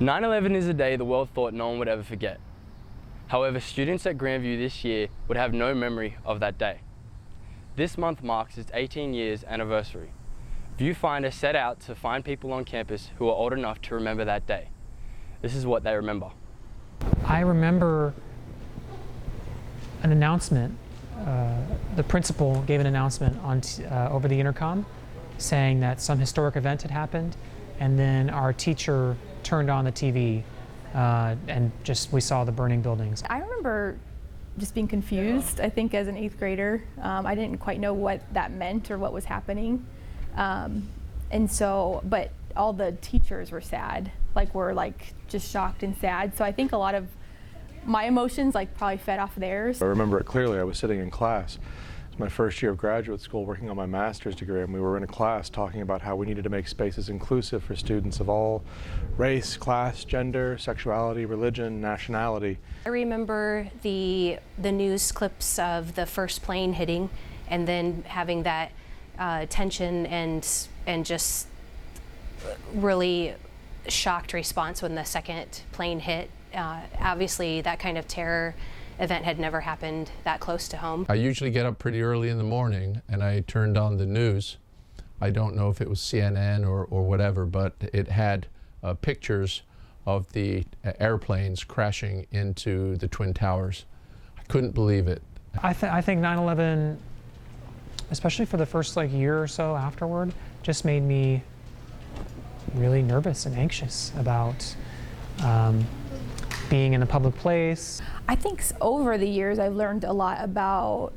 9/11 is a day the world thought no one would ever forget. However, students at Grandview this year would have no memory of that day. This month marks its 18 years anniversary. Viewfinder set out to find people on campus who are old enough to remember that day. This is what they remember. I remember an announcement. The principal gave an announcement over the intercom saying that some historic event had happened, and then our teacher turned on the TV and we saw the burning buildings. I remember just being confused, I think, as an 8th grader. I didn't quite know what that meant or what was happening. But all the teachers were sad, were just shocked and sad. So I think a lot of my emotions probably fed off theirs. I remember it clearly. I was sitting in class. It was my first year of graduate school working on my master's degree, and we were in a class talking about how we needed to make spaces inclusive for students of all race, class, gender, sexuality, religion, nationality. I remember the news clips of the first plane hitting and then having that tension and just really shocked response when the second plane hit. Obviously that kind of terror event had never happened that close to home. I usually get up pretty early in the morning and I turned on the news. I don't know if it was CNN or whatever, but it had pictures of the airplanes crashing into the Twin Towers. I couldn't believe it. I think 9/11, especially for the first year or so afterward, just made me really nervous and anxious about being in a public place. I think over the years I've learned a lot about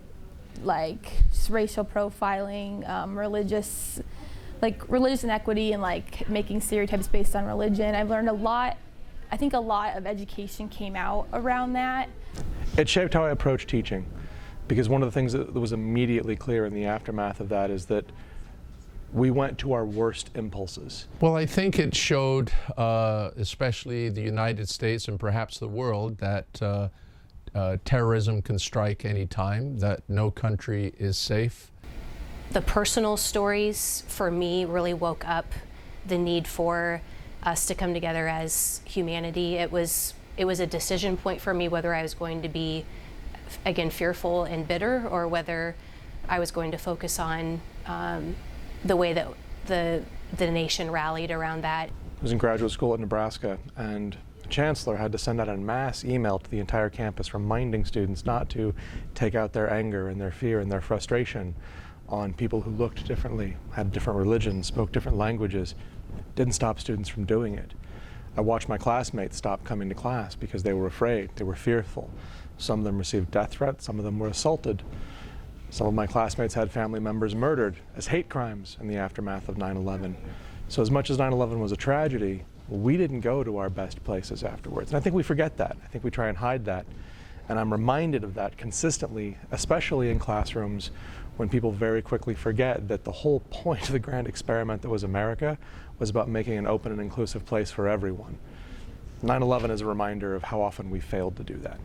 just racial profiling, religious inequity, and making stereotypes based on religion. I've learned a lot. I think a lot of education came out around that. It shaped how I approach teaching, because one of the things that was immediately clear in the aftermath of that is that we went to our worst impulses. Well, I think it showed, especially the United States and perhaps the world, that terrorism can strike any time, that no country is safe. The personal stories for me really woke up the need for us to come together as humanity. It was a decision point for me whether I was going to be, again, fearful and bitter, or whether I was going to focus on the way that the nation rallied around that. I was in graduate school at Nebraska, and the chancellor had to send out a mass email to the entire campus reminding students not to take out their anger and their fear and their frustration on people who looked differently, had different religions, spoke different languages. Didn't stop students from doing it. I watched my classmates stop coming to class because they were afraid, they were fearful. Some of them received death threats, some of them were assaulted. Some of my classmates had family members murdered as hate crimes in the aftermath of 9/11. So as much as 9/11 was a tragedy, we didn't go to our best places afterwards. And I think we forget that. I think we try and hide that. And I'm reminded of that consistently, especially in classrooms when people very quickly forget that the whole point of the grand experiment that was America was about making an open and inclusive place for everyone. 9/11 is a reminder of how often we failed to do that.